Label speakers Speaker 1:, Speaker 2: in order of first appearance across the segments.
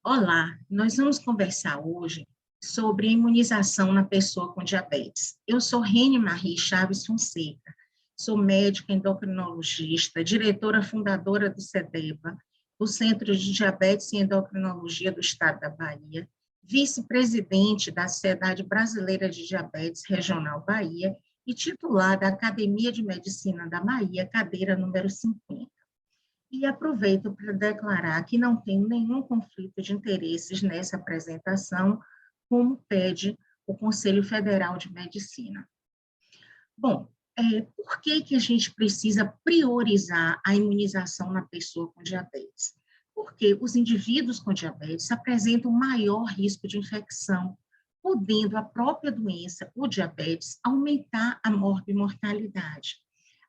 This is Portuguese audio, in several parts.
Speaker 1: Olá, nós vamos conversar hoje sobre a imunização na pessoa com diabetes. Eu sou Rene Marie Chaves Fonseca, sou médica endocrinologista, diretora fundadora do CEDEBA, o Centro de Diabetes e Endocrinologia do Estado da Bahia, vice-presidente da Sociedade Brasileira de Diabetes Regional Bahia e titular da Academia de Medicina da Bahia, cadeira número 50. E aproveito para declarar que não tenho nenhum conflito de interesses nessa apresentação, como pede o Conselho Federal de Medicina. Bom, por que a gente precisa priorizar a imunização na pessoa com diabetes? Porque os indivíduos com diabetes apresentam maior risco de infecção, podendo a própria doença, o diabetes, aumentar a morbimortalidade.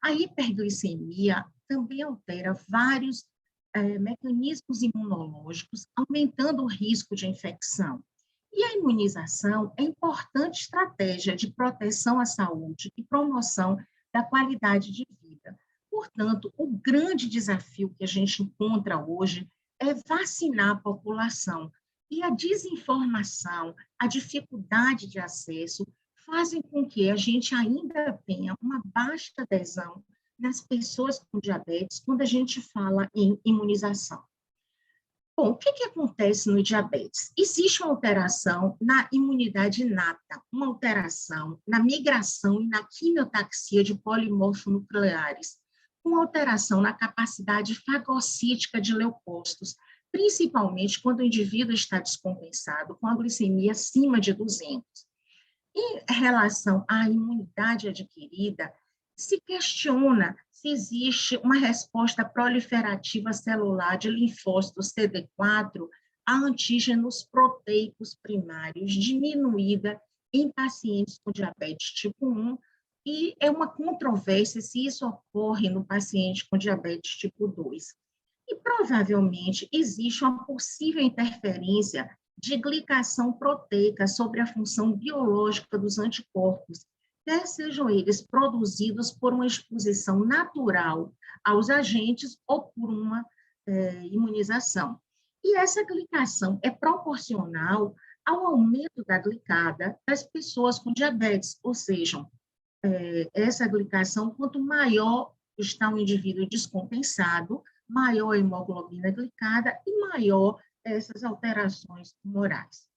Speaker 1: A hiperglicemia também altera vários mecanismos imunológicos, aumentando o risco de infecção. E a imunização é importante estratégia de proteção à saúde e promoção da qualidade de vida. Portanto, o grande desafio que a gente encontra hoje é vacinar a população. E a desinformação, a dificuldade de acesso, fazem com que a gente ainda tenha uma baixa adesão nas pessoas com diabetes quando a gente fala em imunização. Bom, o que acontece no diabetes? Existe uma alteração na imunidade inata, uma alteração na migração e na quimiotaxia de polimorfonucleares, uma alteração na capacidade fagocítica de leucócitos, principalmente quando o indivíduo está descompensado, com a glicemia acima de 200. Em relação à imunidade adquirida, se questiona se existe uma resposta proliferativa celular de linfócitos CD4 a antígenos proteicos primários diminuída em pacientes com diabetes tipo 1, e é uma controvérsia se isso ocorre no paciente com diabetes tipo 2. E provavelmente existe uma possível interferência de glicação proteica sobre a função biológica dos anticorpos, quer sejam eles produzidos por uma exposição natural aos agentes ou por uma imunização. E essa glicação é proporcional ao aumento da glicada das pessoas com diabetes, ou seja, essa glicação, quanto maior está o indivíduo descompensado, maior a hemoglobina glicada e maior essas alterações tumorais.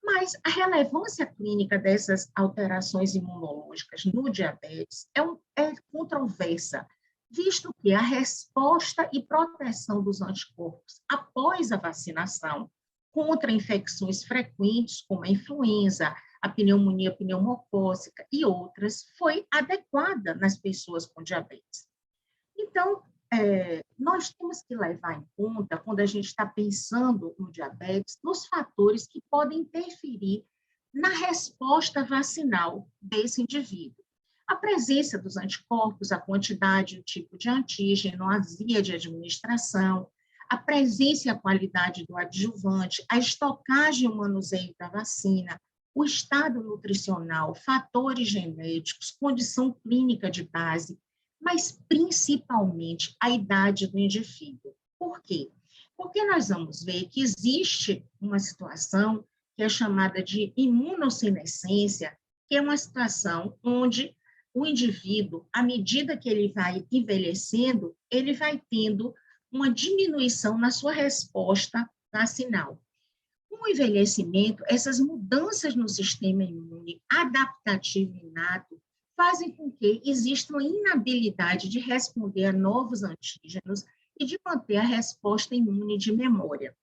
Speaker 1: Mas a relevância clínica dessas alterações imunológicas no diabetes é controversa, visto que a resposta e proteção dos anticorpos após a vacinação contra infecções frequentes, como a influenza, a pneumonia pneumocócica e outras, foi adequada nas pessoas com diabetes. Então, nós temos que levar em conta, quando a gente está pensando no diabetes, nos fatores que podem interferir na resposta vacinal desse indivíduo. A presença dos anticorpos, a quantidade, o tipo de antígeno, a via de administração, a presença e a qualidade do adjuvante, a estocagem e o manuseio da vacina, o estado nutricional, fatores genéticos, condição clínica de base, mas principalmente a idade do indivíduo. Por quê? Porque nós vamos ver que existe uma situação que é chamada de imunossenescência, que é uma situação onde o indivíduo, à medida que ele vai envelhecendo, ele vai tendo uma diminuição na sua resposta vacinal. Com o envelhecimento, essas mudanças no sistema imune adaptativo inato fazem com que exista uma inabilidade de responder a novos antígenos e de manter a resposta imune de memória.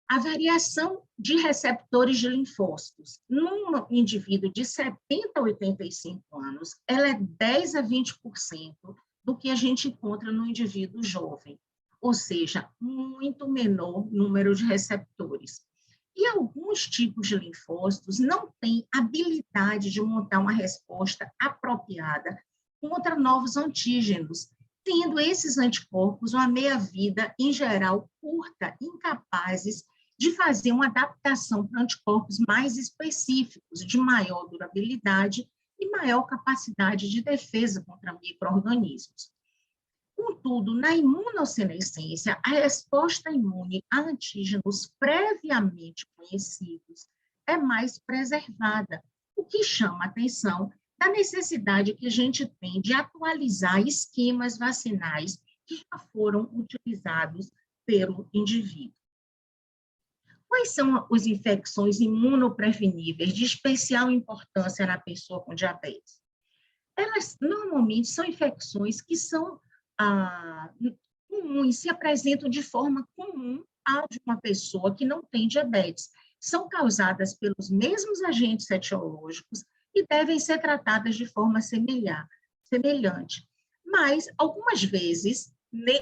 Speaker 1: A variação de receptores de linfócitos num indivíduo de 70 a 85 anos, ela é 10 a 20% do que a gente encontra no indivíduo jovem, ou seja, muito menor número de receptores. E alguns tipos de linfócitos não têm habilidade de montar uma resposta apropriada contra novos antígenos, tendo esses anticorpos uma meia-vida, em geral, curta, incapazes de fazer uma adaptação para anticorpos mais específicos, de maior durabilidade e maior capacidade de defesa contra micro-organismos. Contudo, na imunossenescência, a resposta imune a antígenos previamente conhecidos é mais preservada, o que chama a atenção da necessidade que a gente tem de atualizar esquemas vacinais que já foram utilizados pelo indivíduo. Quais são as infecções imunopreveníveis de especial importância na pessoa com diabetes? Elas normalmente são infecções que são comuns, se apresentam de forma comum à de uma pessoa que não tem diabetes. São causadas pelos mesmos agentes etiológicos e devem ser tratadas de forma semelhante. Mas, algumas vezes,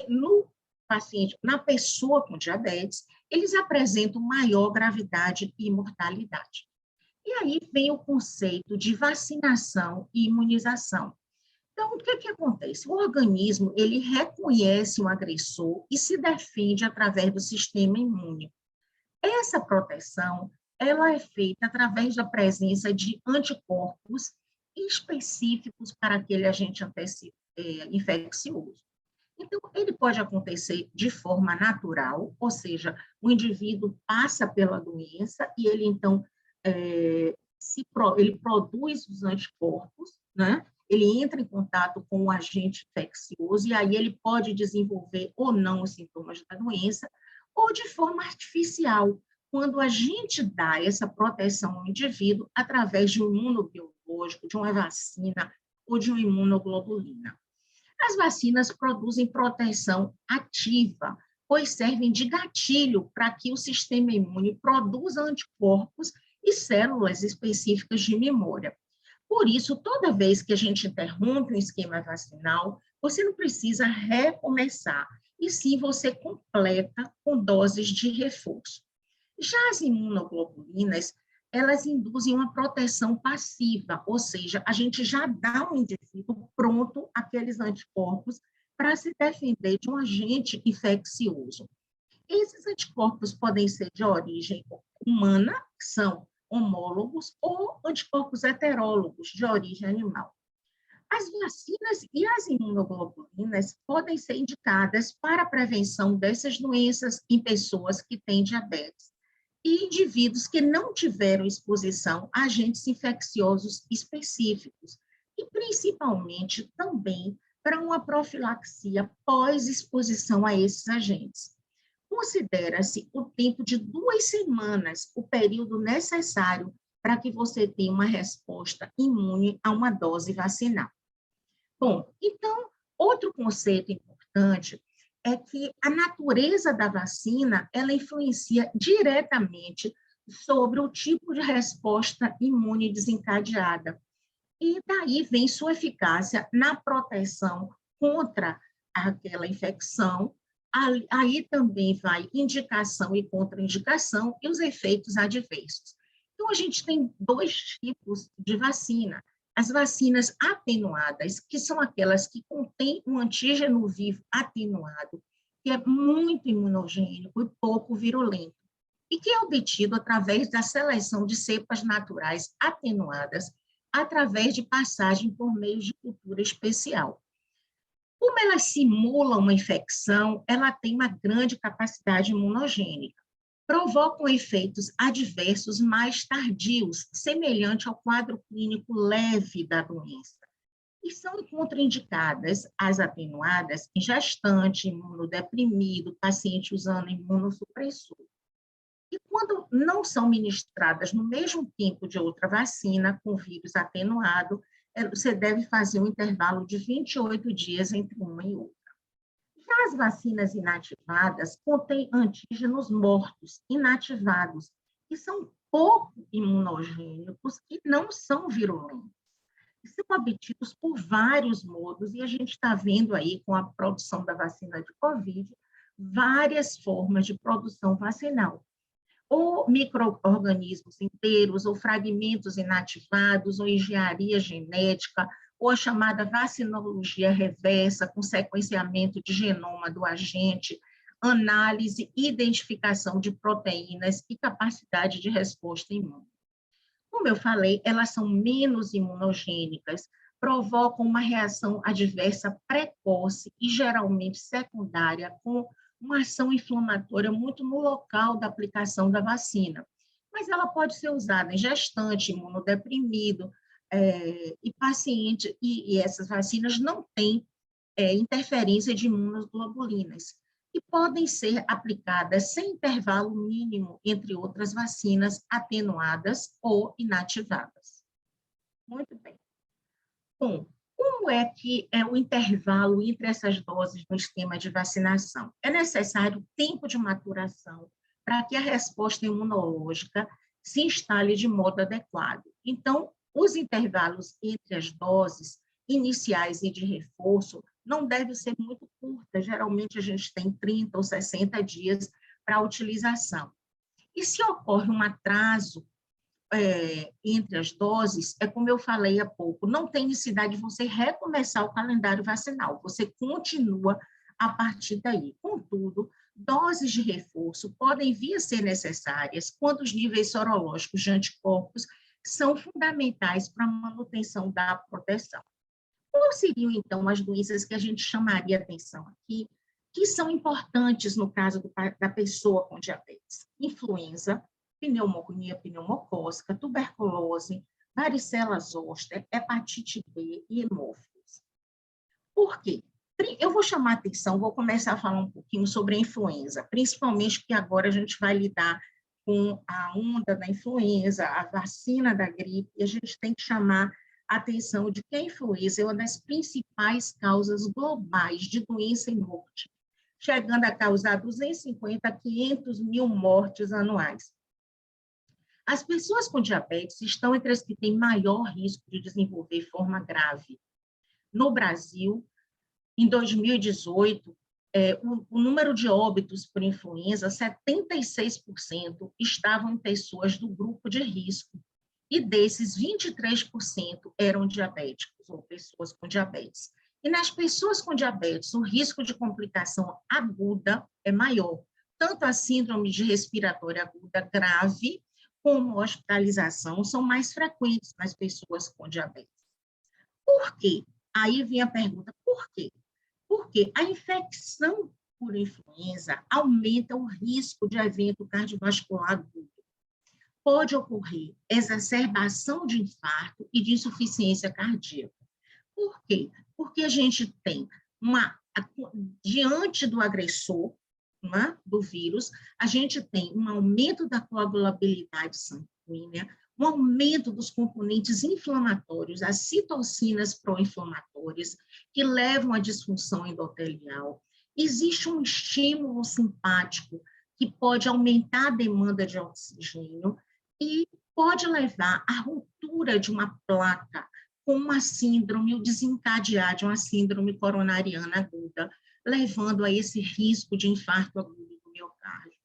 Speaker 1: no paciente, na pessoa com diabetes, eles apresentam maior gravidade e mortalidade. E aí vem o conceito de vacinação e imunização. Então, o que acontece? O organismo, ele reconhece o agressor e se defende através do sistema imune. Essa proteção, ela é feita através da presença de anticorpos específicos para aquele agente infeccioso. Então, ele pode acontecer de forma natural, ou seja, o indivíduo passa pela doença e ele, então, ele produz os anticorpos, né? Ele entra em contato com o agente infeccioso e aí ele pode desenvolver ou não os sintomas da doença, ou de forma artificial, quando a gente dá essa proteção ao indivíduo através de um imunobiológico, de uma vacina ou de uma imunoglobulina. As vacinas produzem proteção ativa, pois servem de gatilho para que o sistema imune produza anticorpos e células específicas de memória. Por isso, toda vez que a gente interrompe um esquema vacinal, você não precisa recomeçar, e sim você completa com doses de reforço. Já as imunoglobulinas, elas induzem uma proteção passiva, ou seja, a gente já dá ao indivíduo pronto aqueles anticorpos para se defender de um agente infeccioso. Esses anticorpos podem ser de origem humana, que são homólogos, ou anticorpos heterólogos, de origem animal. As vacinas e as imunoglobulinas podem ser indicadas para a prevenção dessas doenças em pessoas que têm diabetes e indivíduos que não tiveram exposição a agentes infecciosos específicos, e principalmente também para uma profilaxia pós-exposição a esses agentes. Considera-se o tempo de 2 semanas o período necessário para que você tenha uma resposta imune a uma dose vacinal. Bom, então, outro conceito importante é que a natureza da vacina, ela influencia diretamente sobre o tipo de resposta imune desencadeada. E daí vem sua eficácia na proteção contra aquela infecção. Aí também vai indicação e contraindicação e os efeitos adversos. Então, a gente tem 2 tipos de vacina. As vacinas atenuadas, que são aquelas que contêm um antígeno vivo atenuado, que é muito imunogênico e pouco virulento, e que é obtido através da seleção de cepas naturais atenuadas, através de passagem por meio de cultura especial. Como elas simulam uma infecção, ela tem uma grande capacidade imunogênica. Provocam efeitos adversos mais tardios, semelhante ao quadro clínico leve da doença. E são contraindicadas as atenuadas em gestante, imunodeprimido, paciente usando imunossupressor. E quando não são ministradas no mesmo tempo de outra vacina, com vírus atenuado, você deve fazer um intervalo de 28 dias entre uma e outra. Já as vacinas inativadas contêm antígenos mortos, inativados, que são pouco imunogênicos e não são virulentos. São obtidos por vários modos, e a gente está vendo aí, com a produção da vacina de Covid, várias formas de produção vacinal. Ou micro-organismos inteiros, ou fragmentos inativados, ou engenharia genética, ou a chamada vacinologia reversa, com sequenciamento de genoma do agente, análise e identificação de proteínas e capacidade de resposta imune. Como eu falei, elas são menos imunogênicas, provocam uma reação adversa precoce e geralmente secundária, com uma ação inflamatória muito no local da aplicação da vacina. Mas ela pode ser usada em gestante, imunodeprimido, e paciente, e essas vacinas não têm interferência de imunoglobulinas, e podem ser aplicadas sem intervalo mínimo entre outras vacinas atenuadas ou inativadas. Muito bem. Bom, como é que é o intervalo entre essas doses no esquema de vacinação? É necessário tempo de maturação para que a resposta imunológica se instale de modo adequado. Então, os intervalos entre as doses iniciais e de reforço não devem ser muito curtas, geralmente a gente tem 30 ou 60 dias para a utilização. E se ocorre um atraso entre as doses, é como eu falei há pouco, não tem necessidade de você recomeçar o calendário vacinal, você continua a partir daí. Contudo, doses de reforço podem vir a ser necessárias quando os níveis sorológicos de anticorpos são fundamentais para a manutenção da proteção. Quais seriam, então, as doenças que a gente chamaria atenção aqui, que são importantes no caso da pessoa com diabetes? Influenza, pneumonia pneumocócica, tuberculose, varicela zoster, hepatite B e hemófilos. Por quê? Eu vou chamar a atenção, vou começar a falar um pouquinho sobre a influenza, principalmente que agora a gente vai lidar com a onda da influenza, a vacina da gripe, e a gente tem que chamar a atenção de que a influenza é uma das principais causas globais de doença e morte, chegando a causar 250 a 500 mil mortes anuais. As pessoas com diabetes estão entre as que têm maior risco de desenvolver forma grave. No Brasil, em 2018, o número de óbitos por influenza, 76% estavam em pessoas do grupo de risco, e desses, 23% eram diabéticos, ou pessoas com diabetes. E nas pessoas com diabetes, o risco de complicação aguda é maior, tanto a síndrome de respiratória aguda grave, como a hospitalização, são mais frequentes nas pessoas com diabetes. Por quê? Aí vem a pergunta, por quê? Porque a infecção por influenza aumenta o risco de evento cardiovascular agudo. Pode ocorrer exacerbação de infarto e de insuficiência cardíaca. Por quê? Porque a gente tem diante do agressor, do vírus, a gente tem um aumento da coagulabilidade sanguínea, um aumento dos componentes inflamatórios, as citocinas pró-inflamatórias, que levam à disfunção endotelial. Existe um estímulo simpático que pode aumentar a demanda de oxigênio e pode levar à ruptura de uma placa com uma síndrome, ou desencadear de uma síndrome coronariana aguda, levando a esse risco de infarto agudo do miocárdio.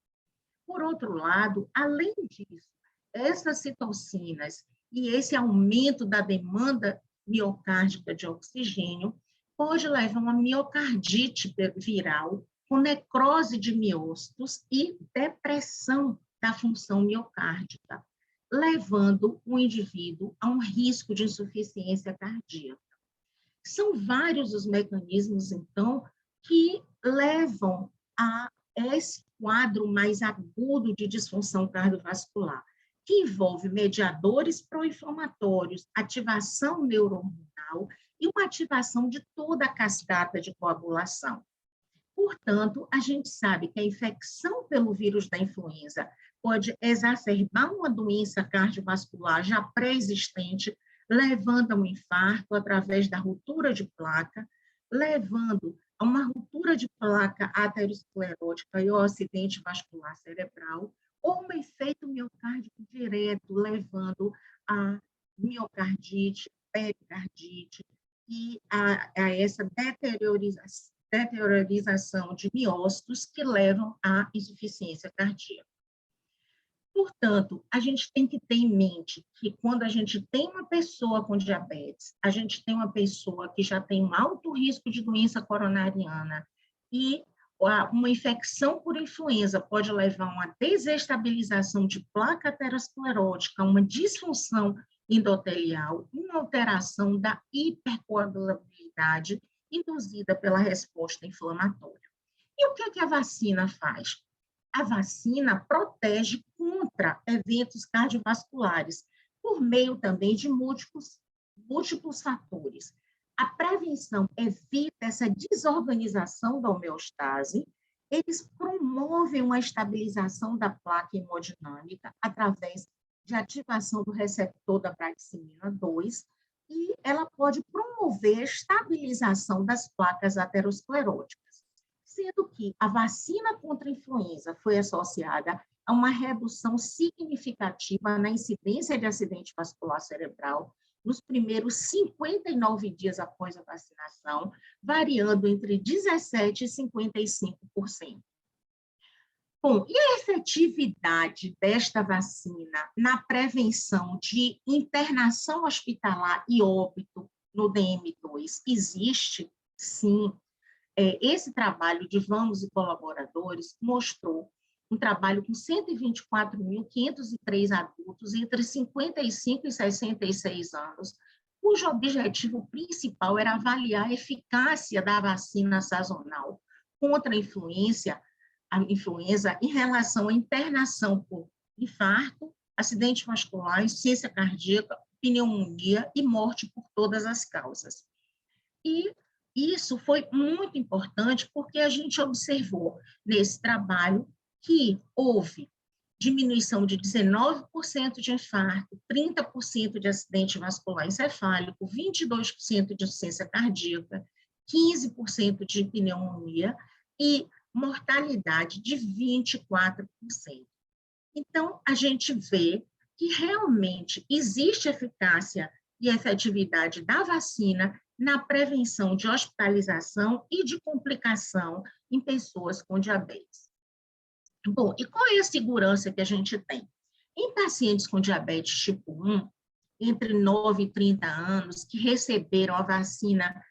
Speaker 1: Por outro lado, além disso, essas citocinas e esse aumento da demanda miocárdica de oxigênio pode levar a uma miocardite viral com necrose de miócitos e depressão da função miocárdica, levando o indivíduo a um risco de insuficiência cardíaca. São vários os mecanismos, então, que levam a esse quadro mais agudo de disfunção cardiovascular, que envolve mediadores pró-inflamatórios, ativação neurohormonal e uma ativação de toda a cascata de coagulação. Portanto, a gente sabe que a infecção pelo vírus da influenza pode exacerbar uma doença cardiovascular já pré-existente, levando a um infarto através da ruptura de placa, levando a uma ruptura de placa aterosclerótica e ao acidente vascular cerebral, ou um efeito miocárdico direto, levando a miocardite, pericardite e a essa deteriorização de miócitos que levam à insuficiência cardíaca. Portanto, a gente tem que ter em mente que quando a gente tem uma pessoa com diabetes, a gente tem uma pessoa que já tem um alto risco de doença coronariana e uma infecção por influenza pode levar a uma desestabilização de placa aterosclerótica, uma disfunção endotelial, uma alteração da hipercoagulabilidade induzida pela resposta inflamatória. E o que é que a vacina faz? A vacina protege contra eventos cardiovasculares, por meio também de múltiplos fatores. A prevenção evita essa desorganização da homeostase, eles promovem uma estabilização da placa hemodinâmica através de ativação do receptor da bradicimina 2, e ela pode promover a estabilização das placas ateroscleróticas, sendo que a vacina contra a influenza foi associada a uma redução significativa na incidência de acidente vascular cerebral nos primeiros 59 dias após a vacinação, variando entre 17% e 55%. Bom, e a efetividade desta vacina na prevenção de internação hospitalar e óbito no DM2 existe? Sim. Esse trabalho de Vamos e colaboradores mostrou um trabalho com 124.503 adultos entre 55 e 66 anos, cujo objetivo principal era avaliar a eficácia da vacina sazonal contra a influenza em relação à internação por infarto, acidente vascular, insuficiência cardíaca, pneumonia e morte por todas as causas. E isso foi muito importante porque a gente observou nesse trabalho que houve diminuição de 19% de infarto, 30% de acidente vascular encefálico, 22% de insuficiência cardíaca, 15% de pneumonia e mortalidade de 24%. Então, a gente vê que realmente existe eficácia e efetividade da vacina na prevenção de hospitalização e de complicação em pessoas com diabetes. Bom, e qual é a segurança que a gente tem? Em pacientes com diabetes tipo 1, entre 9 e 30 anos, que receberam a vacina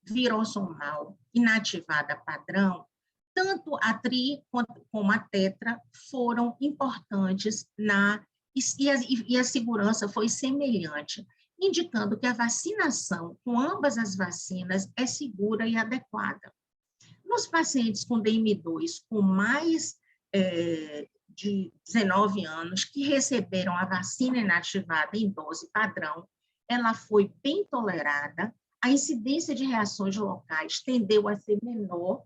Speaker 1: virosomal inativada padrão, tanto a tri como a tetra foram importantes e a segurança foi semelhante, indicando que a vacinação com ambas as vacinas é segura e adequada. Nos pacientes com DM2 com mais de 19 anos, que receberam a vacina inativada em dose padrão, ela foi bem tolerada, a incidência de reações locais tendeu a ser menor,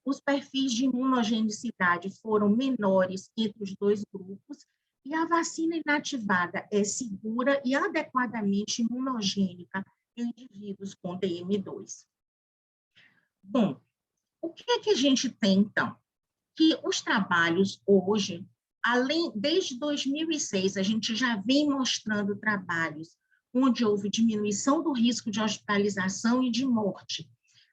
Speaker 1: os perfis de imunogenicidade foram menores entre os dois grupos, e a vacina inativada é segura e adequadamente imunogênica em indivíduos com DM2. Bom, o que é que a gente tem, então? Que os trabalhos hoje, desde 2006, a gente já vem mostrando trabalhos onde houve diminuição do risco de hospitalização e de morte.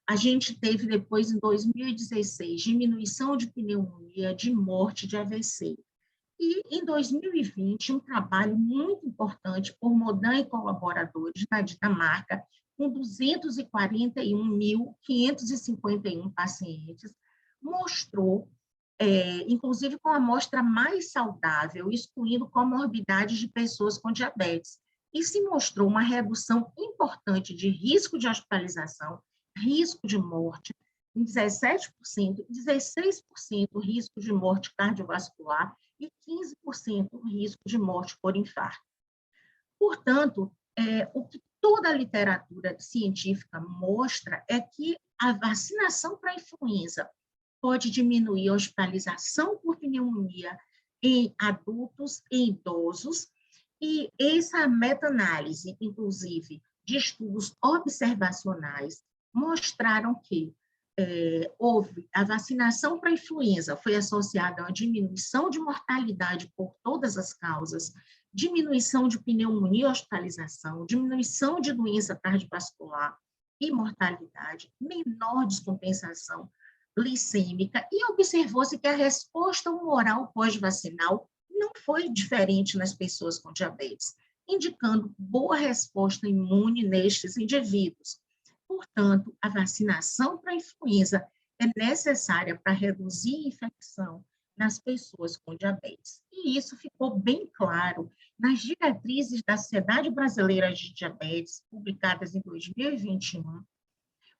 Speaker 1: A gente teve depois, em 2016, diminuição de pneumonia, de morte, de AVC. E, em 2020, um trabalho muito importante por Modan e colaboradores na Dinamarca, com 241.551 pacientes, mostrou, inclusive com a amostra mais saudável, excluindo comorbidades de pessoas com diabetes, e se mostrou uma redução importante de risco de hospitalização, risco de morte, em 17%, 16% risco de morte cardiovascular e 15% risco de morte por infarto. Portanto, o que toda a literatura científica mostra é que a vacinação para a influenza pode diminuir a hospitalização por pneumonia em adultos e idosos, e essa meta-análise, inclusive, de estudos observacionais, mostraram que houve a vacinação para a influenza, foi associada a uma diminuição de mortalidade por todas as causas, diminuição de pneumonia e hospitalização, diminuição de doença cardiovascular e mortalidade, menor descompensação glicêmica, e observou-se que a resposta humoral pós-vacinal não foi diferente nas pessoas com diabetes, indicando boa resposta imune nestes indivíduos. Portanto, a vacinação para a influenza é necessária para reduzir a infecção nas pessoas com diabetes. E isso ficou bem claro nas diretrizes da Sociedade Brasileira de Diabetes, publicadas em 2021,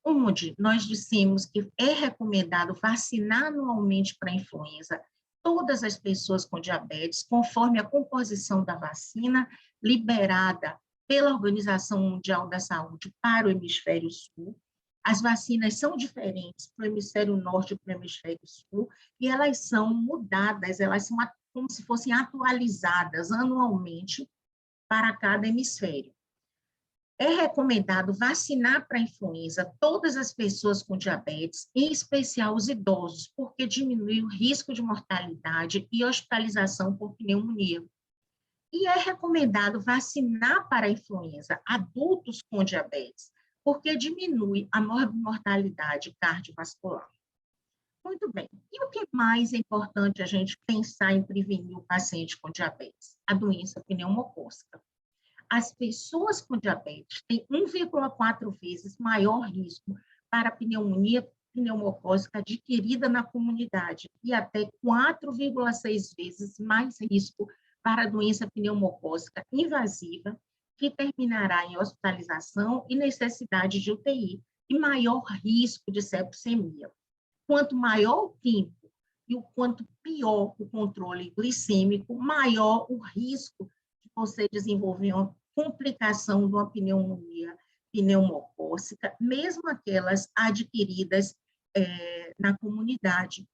Speaker 1: onde nós dissemos que é recomendado vacinar anualmente para a influenza todas as pessoas com diabetes, conforme a composição da vacina liberada pela Organização Mundial da Saúde para o hemisfério sul. As vacinas são diferentes para o hemisfério norte e para o hemisfério sul, e elas são mudadas, elas são como se fossem atualizadas anualmente para cada hemisfério. É recomendado vacinar para a influenza todas as pessoas com diabetes, em especial os idosos, porque diminui o risco de mortalidade e hospitalização por pneumonia. E é recomendado vacinar para a influenza adultos com diabetes, porque diminui a mortalidade cardiovascular. Muito bem. E o que mais é importante a gente pensar em prevenir o paciente com diabetes? A doença pneumocócica. As pessoas com diabetes têm 1,4 vezes maior risco para pneumonia pneumocócica adquirida na comunidade e até 4,6 vezes mais risco para a doença pneumocócica invasiva, que terminará em hospitalização e necessidade de UTI, e maior risco de septicemia. Quanto maior o tempo e o quanto pior o controle glicêmico, maior o risco de você desenvolver uma complicação de uma pneumonia pneumocócica, mesmo aquelas adquiridas na comunidade.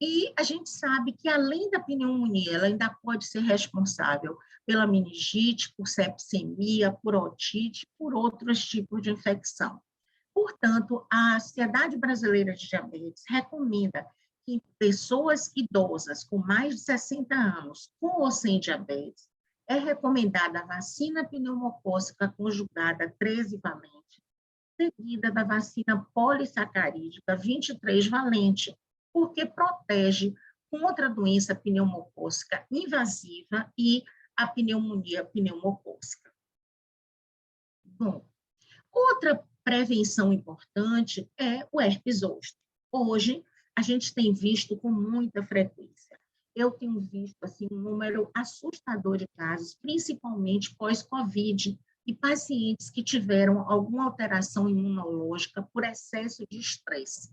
Speaker 1: E a gente sabe que, além da pneumonia, ela ainda pode ser responsável pela meningite, por septicemia, por otite, por outros tipos de infecção. Portanto, a Sociedade Brasileira de Diabetes recomenda que pessoas idosas com mais de 60 anos, com ou sem diabetes, é recomendada a vacina pneumocócica conjugada 13-valente, seguida da vacina polissacarídica 23-valente, porque protege contra a doença pneumocócica invasiva e a pneumonia pneumocócica. Bom, outra prevenção importante é o herpes zoster. Hoje, a gente tem visto com muita frequência. Eu tenho visto assim, um número assustador de casos, principalmente pós-Covid, e pacientes que tiveram alguma alteração imunológica por excesso de estresse.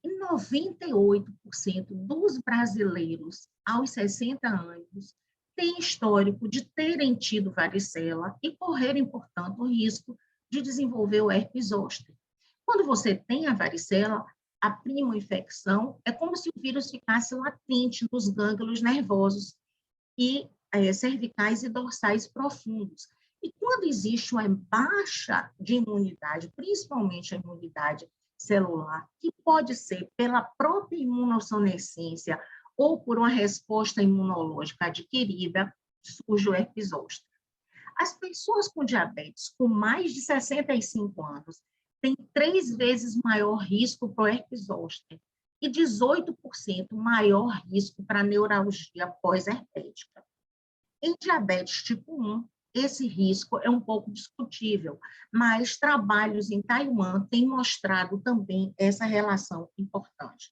Speaker 1: E 98% dos brasileiros aos 60 anos têm histórico de terem tido varicela e correrem, portanto, o risco de desenvolver o herpes zoster. Quando você tem a varicela, a primo-infecção é como se o vírus ficasse latente nos gânglios nervosos e cervicais e dorsais profundos. E quando existe uma baixa de imunidade, principalmente a imunidade celular, que pode ser pela própria imunossenescência ou por uma resposta imunológica adquirida, surge o herpes zoster. As pessoas com diabetes com mais de 65 anos têm 3 vezes maior risco para o herpes zoster e 18% maior risco para neuralgia pós-herpética. Em diabetes tipo 1, esse risco é um pouco discutível, mas trabalhos em Taiwan têm mostrado também essa relação importante.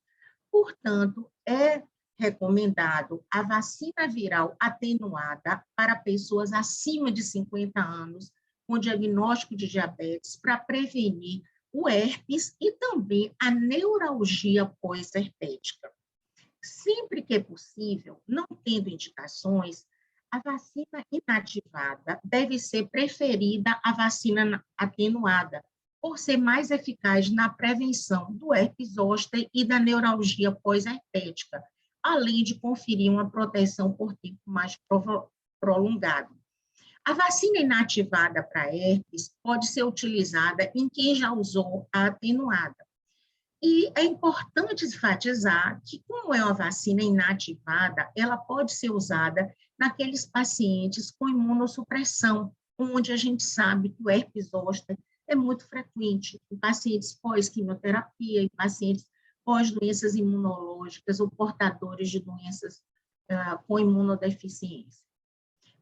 Speaker 1: Portanto, é recomendado a vacina viral atenuada para pessoas acima de 50 anos com diagnóstico de diabetes para prevenir o herpes e também a neuralgia pós-herpética. Sempre que é possível, não tendo indicações, a vacina inativada deve ser preferida à vacina atenuada, por ser mais eficaz na prevenção do herpes zoster e da neuralgia pós-herpética, além de conferir uma proteção por tempo mais prolongado. A vacina inativada para herpes pode ser utilizada em quem já usou a atenuada. E é importante enfatizar que, como é uma vacina inativada, ela pode ser usada naqueles pacientes com imunossupressão, onde a gente sabe que o herpes zoster é muito frequente, em pacientes pós-quimioterapia, em pacientes pós-doenças imunológicas ou portadores de doenças com imunodeficiência.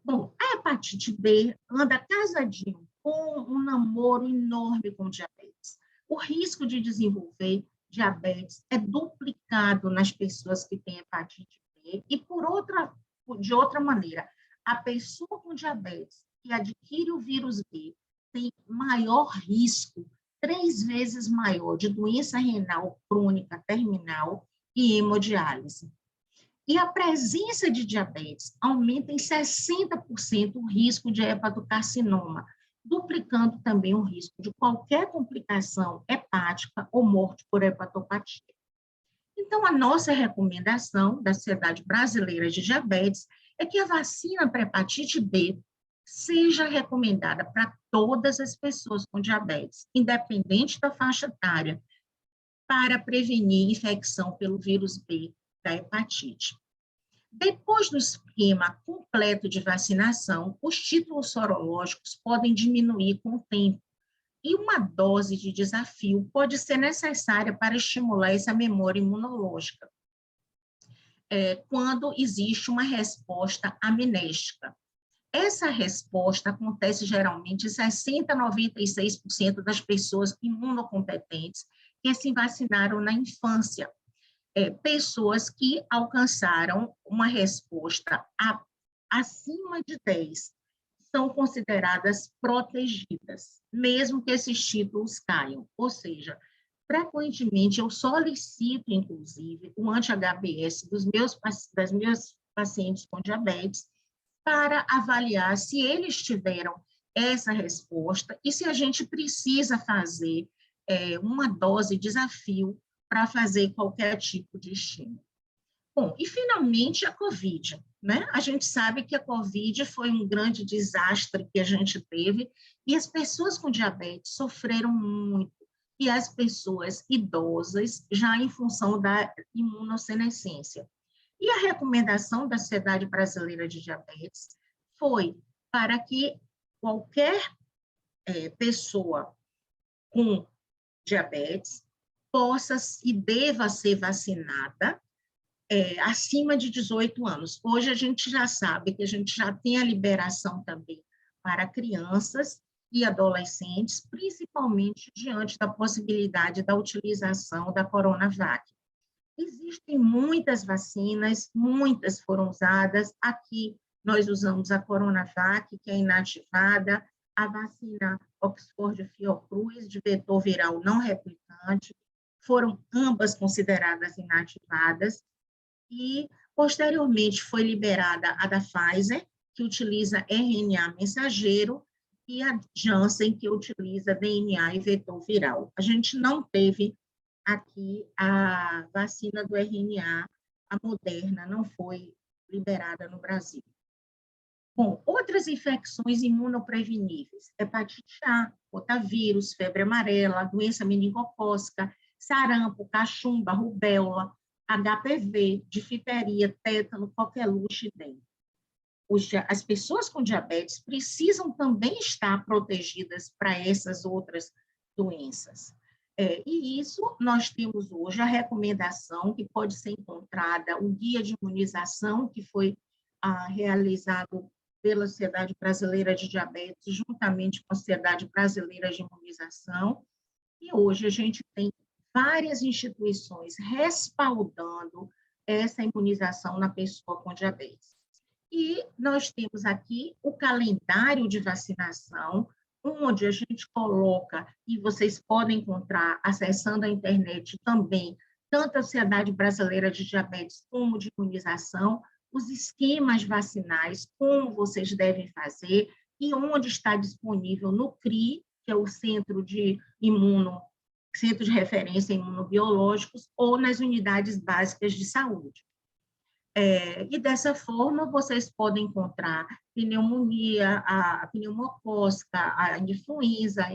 Speaker 1: Bom, a hepatite B anda casadinho com um namoro enorme com diabetes. O risco de desenvolver diabetes é duplicado nas pessoas que têm hepatite B e, por outra de outra maneira, a pessoa com diabetes que adquire o vírus B tem maior risco, 3 vezes maior, de doença renal crônica terminal e hemodiálise. E a presença de diabetes aumenta em 60% o risco de hepatocarcinoma, duplicando também o risco de qualquer complicação hepática ou morte por hepatopatia. Então, a nossa recomendação da Sociedade Brasileira de Diabetes é que a vacina para hepatite B seja recomendada para todas as pessoas com diabetes, independente da faixa etária, para prevenir infecção pelo vírus B da hepatite. Depois do esquema completo de vacinação, os títulos sorológicos podem diminuir com o tempo, e uma dose de desafio pode ser necessária para estimular essa memória imunológica, quando existe uma resposta amnéstica. Essa resposta acontece geralmente em 60% a 96% das pessoas imunocompetentes que se vacinaram na infância. Pessoas que alcançaram uma resposta acima de 10 são consideradas protegidas, mesmo que esses títulos caiam. Ou seja, frequentemente eu solicito, inclusive, o anti-HBs das meus pacientes com diabetes para avaliar se eles tiveram essa resposta e se a gente precisa fazer uma dose desafio para fazer qualquer tipo de estímulo. Bom, e finalmente a COVID, né? A gente sabe que a COVID foi um grande desastre que a gente teve e as pessoas com diabetes sofreram muito, e as pessoas idosas já em função da imunossenescência. E a recomendação da Sociedade Brasileira de Diabetes foi para que qualquer pessoa com diabetes possa e deva ser vacinada acima de 18 anos. Hoje a gente já sabe que a gente já tem a liberação também para crianças e adolescentes, principalmente diante da possibilidade da utilização da Coronavac. Existem muitas vacinas, muitas foram usadas. Aqui nós usamos a Coronavac, que é inativada, a vacina Oxford Fiocruz, de vetor viral não replicante, foram ambas consideradas inativadas, e posteriormente foi liberada a da Pfizer, que utiliza RNA mensageiro, e a Janssen, que utiliza DNA e vetor viral. A gente não teve aqui a vacina do RNA, a Moderna, não foi liberada no Brasil. Bom, outras infecções imunopreveníveis, hepatite A, rotavírus, febre amarela, doença meningocócica, sarampo, cachumba, rubéola, HPV, difteria, tétano, coqueluche e dengue. As pessoas com diabetes precisam também estar protegidas para essas outras doenças. E isso nós temos hoje a recomendação que pode ser encontrada, o guia de imunização que foi realizado pela Sociedade Brasileira de Diabetes, juntamente com a Sociedade Brasileira de Imunização, e hoje a gente tem várias instituições respaldando essa imunização na pessoa com diabetes. E nós temos aqui o calendário de vacinação, onde a gente coloca, e vocês podem encontrar, acessando a internet também, tanto a Sociedade Brasileira de Diabetes como de imunização, os esquemas vacinais, como vocês devem fazer, e onde está disponível no CRI, que é o Centro de Referência em Imunobiológicos, ou nas unidades básicas de saúde. E dessa forma, vocês podem encontrar pneumonia, a pneumocócica, a influenza,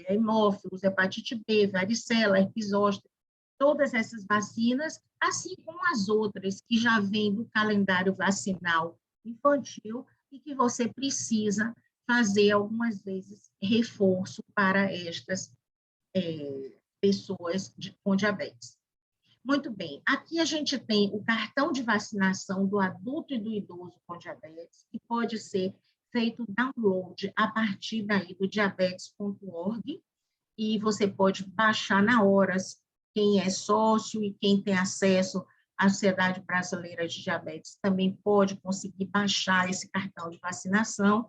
Speaker 1: hemófilos, hepatite B, varicela, herpes zoster, todas essas vacinas, assim como as outras que já vêm do calendário vacinal infantil e que você precisa fazer algumas vezes reforço para estas pessoas com diabetes. Muito bem, aqui a gente tem o cartão de vacinação do adulto e do idoso com diabetes, que pode ser feito download a partir daí do diabetes.org, e você pode baixar na hora, quem é sócio e quem tem acesso a Sociedade Brasileira de Diabetes também pode conseguir baixar esse cartão de vacinação.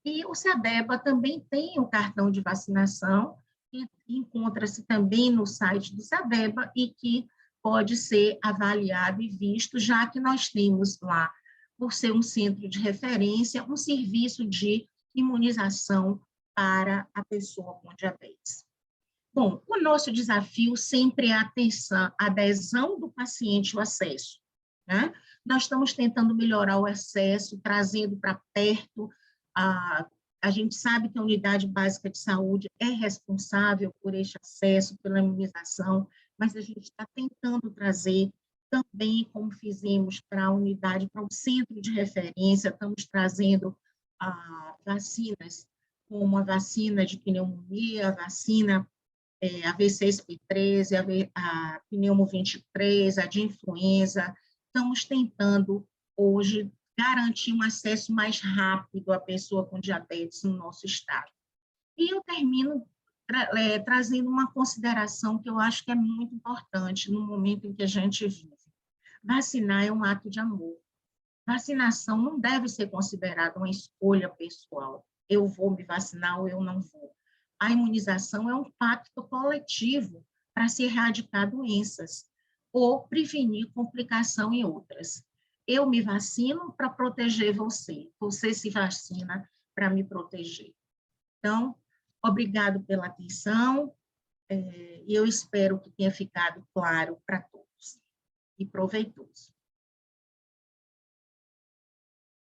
Speaker 1: E o SADEBA também tem o cartão de vacinação, que encontra-se também no site do SADEBA e que pode ser avaliado e visto, já que nós temos lá, por ser um centro de referência, um serviço de imunização para a pessoa com diabetes. Bom, o nosso desafio sempre é a adesão do paciente ao acesso, né? Nós estamos tentando melhorar o acesso, trazendo para perto. A gente sabe que a unidade básica de saúde é responsável por este acesso, pela imunização, mas a gente está tentando trazer também, como fizemos para a unidade, para o centro de referência, estamos trazendo vacinas, como a vacina de pneumonia, a vacina a V6P13, a pneumo 23, a de influenza. Estamos tentando, hoje, garantir um acesso mais rápido à pessoa com diabetes no nosso estado. E eu termino trazendo uma consideração que eu acho que é muito importante no momento em que a gente vive. Vacinar é um ato de amor. Vacinação não deve ser considerada uma escolha pessoal. Eu vou me vacinar ou eu não vou. A imunização é um pacto coletivo para se erradicar doenças ou prevenir complicação em outras. Eu me vacino para proteger você, você se vacina para me proteger. Então, obrigado pela atenção, e eu espero que tenha ficado claro para todos e proveitoso.